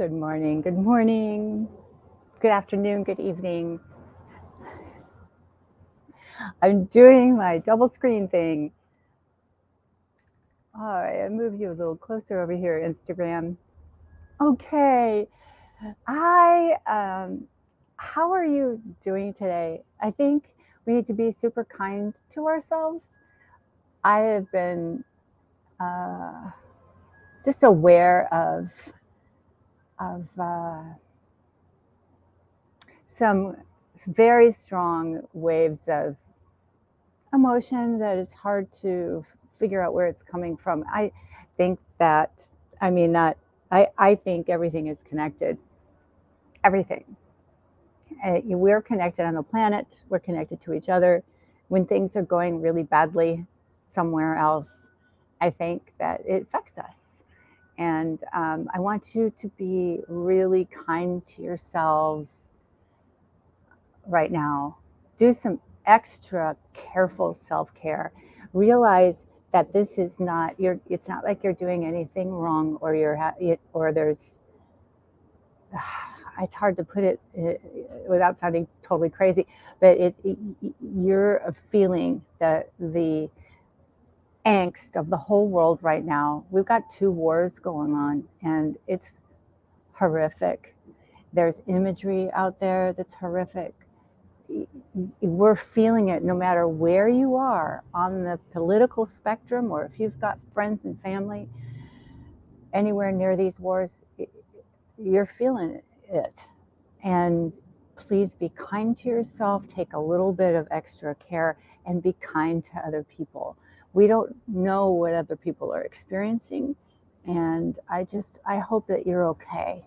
Good morning, good morning, good afternoon, good evening. I'm doing my double screen thing. All right, I move you a little closer over here, Instagram. Okay, how are you doing today? I think we need to be super kind to ourselves. I have been uh, just aware of some very strong waves of emotion that is hard to figure out where it's coming from. I think that, I mean, not, I think everything is connected. Everything. We're connected on the planet, we're connected to each other. When things are going really badly somewhere else, I think that it affects us. And I want you to be really kind to yourselves right now. Do some extra careful self-care. Realize that this is not it's not like you're doing anything wrong, or or there's it's hard to put it without sounding totally crazy, but you're feeling the angst of the whole world right now. We've got two wars going on, and it's horrific. There's imagery out there that's horrific. We're feeling it no matter where you are on the political spectrum, or if you've got friends and family anywhere near these wars, you're feeling it. And please be kind to yourself, take a little bit of extra care, and be kind to other people. We don't know what other people are experiencing, and I hope that you're okay.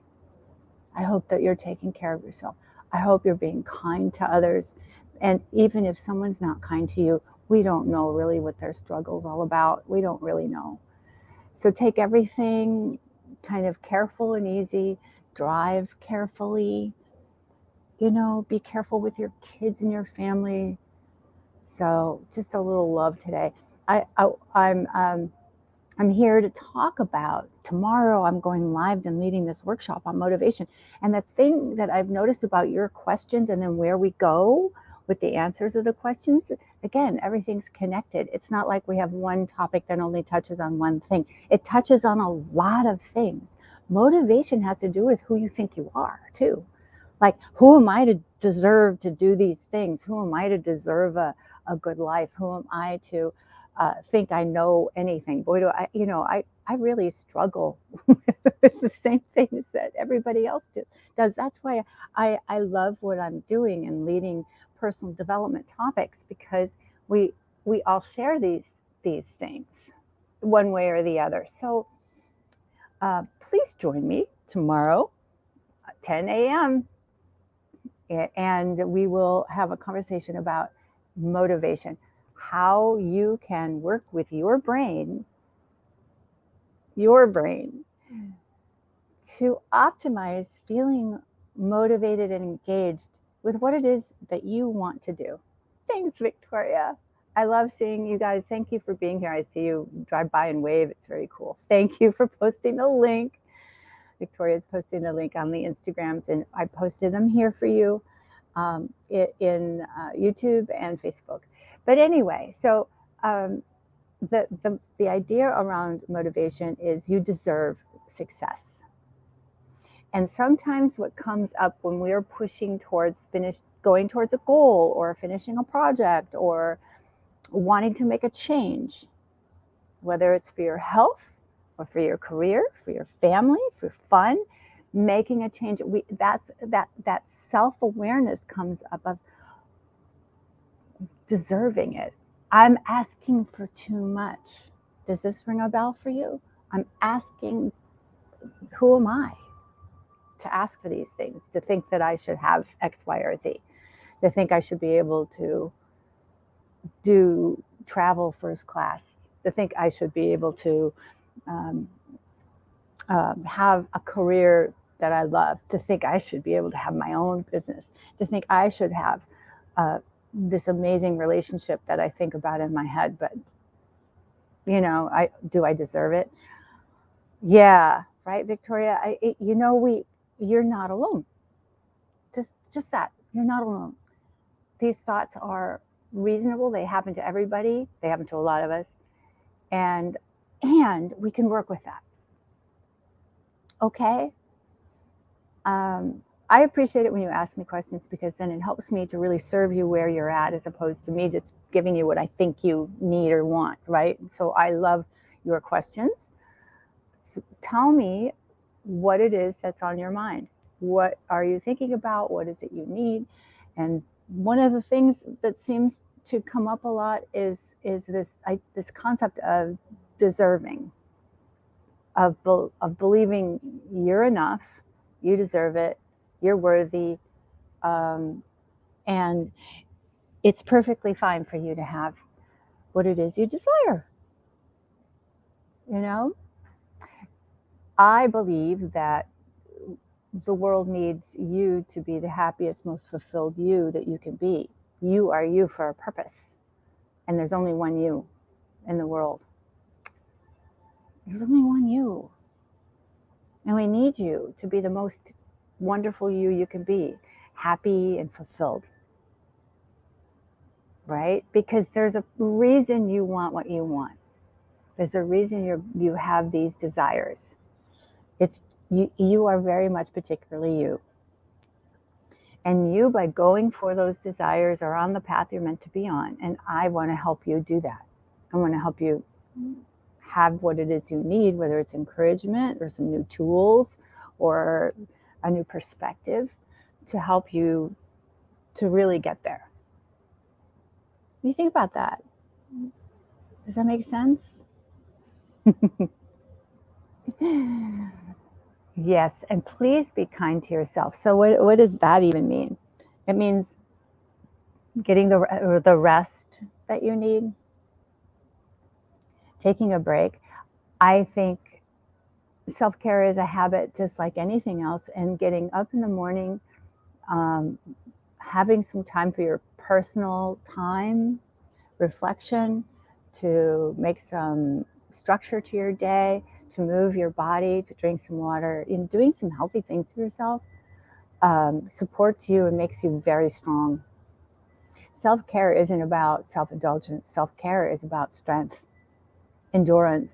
I hope that you're taking care of yourself. I hope you're being kind to others. And even if someone's not kind to you, we don't know really what their struggle's all about. We don't really know. So take everything kind of careful and easy. Drive carefully. Be careful with your kids and your family. So just a little love today. I, I I'm here to talk about tomorrow. I'm going live and leading this workshop on motivation. And the thing that I've noticed about your questions and then where we go with the answers of the questions, again, everything's connected. It's not like we have one topic that only touches on one thing. It touches on a lot of things. Motivation has to do with who you think you are, too. Like, who am I to deserve to do these things? Who am I to deserve a good life? Who am I to think I know anything? Boy, do I really struggle with the same things that everybody else does. That's why I love what I'm doing and leading personal development topics, because we all share these things one way or the other. So please join me tomorrow, 10 a.m. and we will have a conversation about motivation, how you can work with your brain to optimize feeling motivated and engaged with what it is that you want to do. Thanks, Victoria. I love seeing you guys. Thank you for being here. I see you drive by and wave. It's very cool. Thank you for posting the link. Victoria's posting the link on the Instagrams, and I posted them here for you in YouTube and Facebook. But anyway, so the idea around motivation is you deserve success. And sometimes what comes up when we're pushing towards going towards a goal, or finishing a project, or wanting to make a change, whether it's for your health or for your career, for your family, for fun, making a change, that self-awareness comes up of deserving it. I'm asking for too much. Does this ring a bell for you? I'm asking, who am I to ask for these things, to think that I should have X, Y, or Z, to think I should be able to do travel first class, to think I should be able to have a career that I love, to think I should be able to have my own business, to think I should have this amazing relationship that I think about in my head. But do I deserve it? Yeah, right, Victoria? You're not alone. Just that you're not alone. These thoughts are reasonable. They happen to everybody. They happen to a lot of us, and we can work with that. Okay. I appreciate it when you ask me questions, because then it helps me to really serve you where you're at, as opposed to me just giving you what I think you need or want, right? So I love your questions. So tell me what it is that's on your mind. What are you thinking about? What is it you need? And one of the things that seems to come up a lot is this concept of deserving, of believing you're enough, you deserve it, you're worthy, and it's perfectly fine for you to have what it is you desire. You know, I believe that the world needs you to be the happiest, most fulfilled you that you can be. You are you for a purpose, and there's only one you in the world. There's only one you, and we need you to be the most wonderful you can be, happy and fulfilled. Right? Because there's a reason you want what you want. There's a reason you have these desires. It's you are very much particularly you. And you, by going for those desires, are on the path you're meant to be on. And I want to help you do that. I want to help you have what it is you need, whether it's encouragement or some new tools or a new perspective to help you to really get there. What do you think about that? Does that make sense? Yes, and please be kind to yourself. So what does that even mean? It means getting the rest that you need, taking a break. I think self-care is a habit just like anything else, and getting up in the morning, having some time for your personal time, reflection, to make some structure to your day, to move your body, to drink some water, in doing some healthy things for yourself, supports you and makes you very strong. Self-care isn't about self-indulgence. Self-care is about strength, endurance,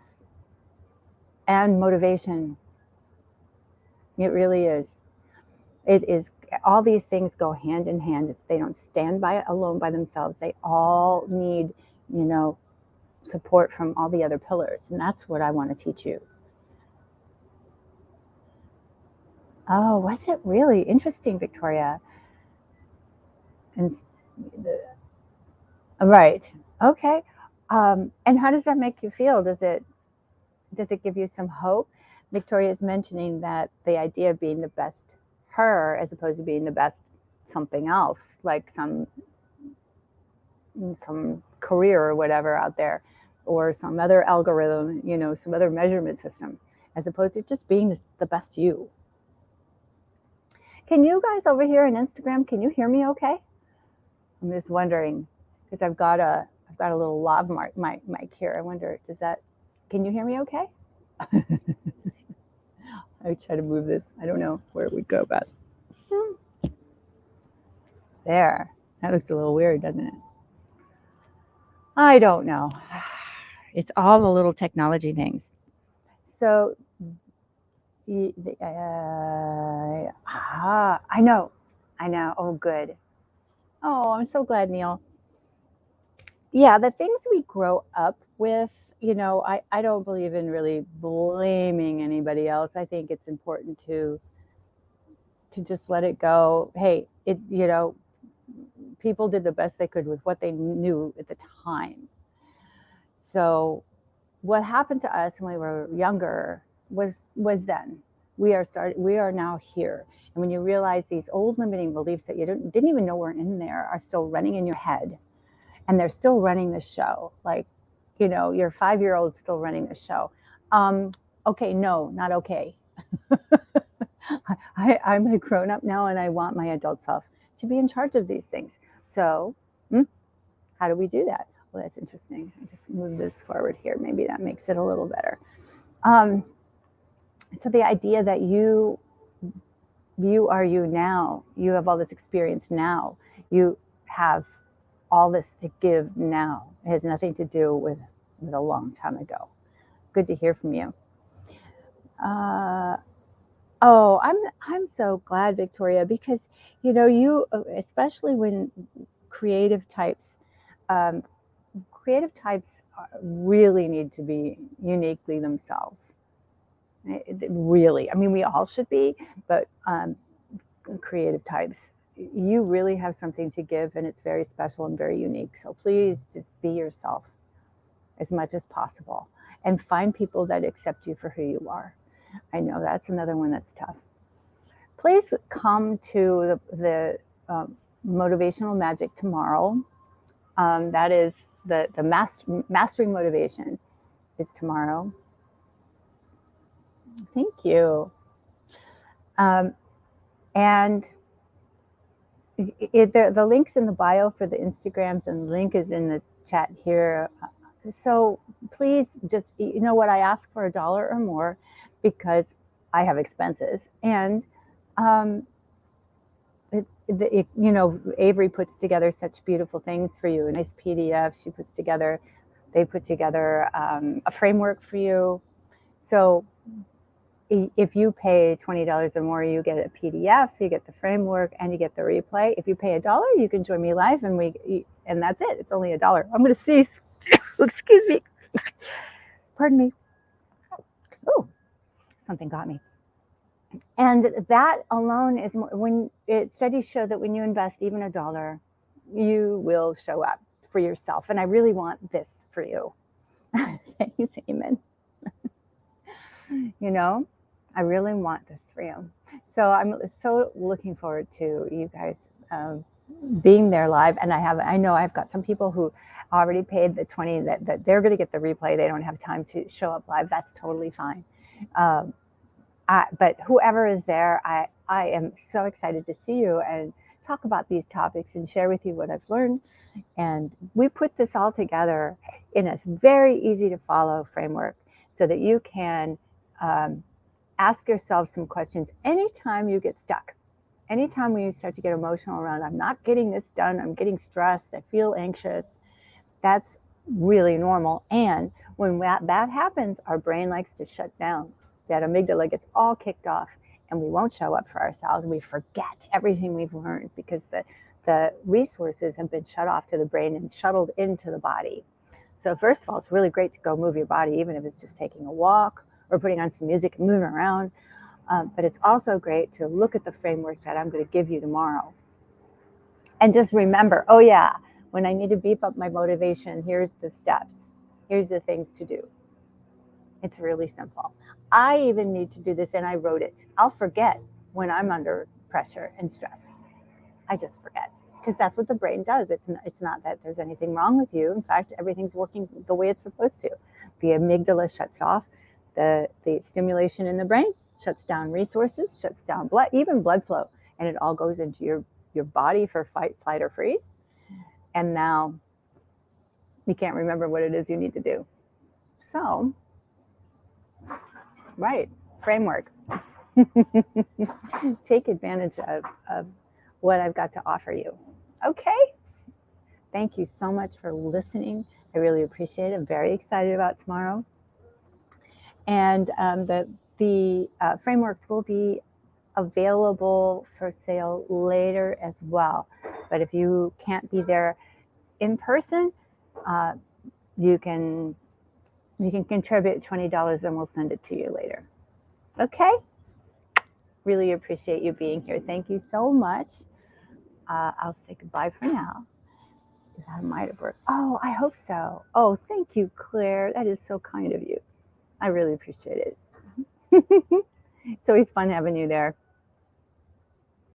and motivation. It really is. It is. All these things go hand in hand. They don't stand by alone by themselves. They all need, support from all the other pillars. And that's what I want to teach you. Oh, was it really interesting, Victoria? And right. Okay. And how does that make you feel? Does it give you some hope? Victoria is mentioning that the idea of being the best her, as opposed to being the best something else, like some career or whatever out there, or some other algorithm, some other measurement system, as opposed to just being the best you. Can you guys over here on Instagram, can you hear me okay? I'm just wondering, because I've got a little lav mic here. I wonder, can you hear me okay? I try to move this. I don't know where it would go best. There. That looks a little weird, doesn't it? I don't know. It's all the little technology things. So, I know. Oh, good. Oh, I'm so glad, Neil. Yeah, the things we grow up with, I don't believe in really blaming anybody else. I think it's important to just let it go. Hey, people did the best they could with what they knew at the time. So what happened to us when we were younger was then. We are now here. And when you realize these old limiting beliefs that you didn't even know were in there are still running in your head, and they're still running the show. Like, your 5-year-old still running the show. Okay, no, not okay. I'm a grown up now, and I want my adult self to be in charge of these things. So how do we do that? Well, that's interesting. I just move this forward here. Maybe that makes it a little better. So the idea that you are you now, you have all this experience now, you have all this to give now. It has nothing to do with a long time ago. Good to hear from you. Oh, I'm so glad, Victoria, because you, especially when creative types, um, really need to be uniquely themselves. Really, I mean, we all should be, but creative types, you really have something to give, and it's very special and very unique. So please just be yourself as much as possible, and find people that accept you for who you are. I know that's another one that's tough. Please come to the motivational magic tomorrow. That is the mastering motivation is tomorrow. Thank you. And the link's in the bio for the Instagrams, and the link is in the chat here. So please just, what, I ask for $1 or more because I have expenses. And Avery puts together such beautiful things for you, a nice PDF she puts together. They put together a framework for you. So if you pay $20 or more, you get a PDF, you get the framework, and you get the replay. If you pay $1, you can join me live, and that's it. It's only $1. I'm going to sneeze. Excuse me. Pardon me. Oh, something got me. And that alone is studies show that when you invest even $1, you will show up for yourself. And I really want this for you. Thanks, Amen. I really want this for you. So I'm so looking forward to you guys being there live. And I know I've got some people who already paid the $20 that they're going to get the replay. They don't have time to show up live. That's totally fine. But whoever is there, I am so excited to see you and talk about these topics and share with you what I've learned. And we put this all together in a very easy to follow framework so that you can ask yourself some questions anytime you get stuck. Anytime when you start to get emotional around, I'm not getting this done, I'm getting stressed, I feel anxious, that's really normal. And when that happens, our brain likes to shut down. That amygdala gets all kicked off, and we won't show up for ourselves, and we forget everything we've learned because the resources have been shut off to the brain and shuttled into the body. So first of all, it's really great to go move your body, even if it's just taking a walk or putting on some music and moving around. But it's also great to look at the framework that I'm going to give you tomorrow. And just remember, oh yeah, when I need to beef up my motivation, here's the steps. Here's the things to do. It's really simple. I even need to do this, and I wrote it. I'll forget when I'm under pressure and stress. I just forget, because that's what the brain does. It's not that there's anything wrong with you. In fact, everything's working the way it's supposed to. The amygdala shuts off the stimulation in the brain, shuts down resources, shuts down even blood flow, and it all goes into your body for fight, flight, or freeze. And now you can't remember what it is you need to do. So, right, framework. Take advantage of what I've got to offer you. Okay? Thank you so much for listening. I really appreciate it. I'm very excited about tomorrow. And the frameworks will be available for sale later as well. But if you can't be there in person, you can contribute $20 and we'll send it to you later. Okay? Really appreciate you being here. Thank you so much. I'll say goodbye for now. That might have worked. Oh, I hope so. Oh, thank you, Claire. That is so kind of you. I really appreciate it. It's always fun having you there.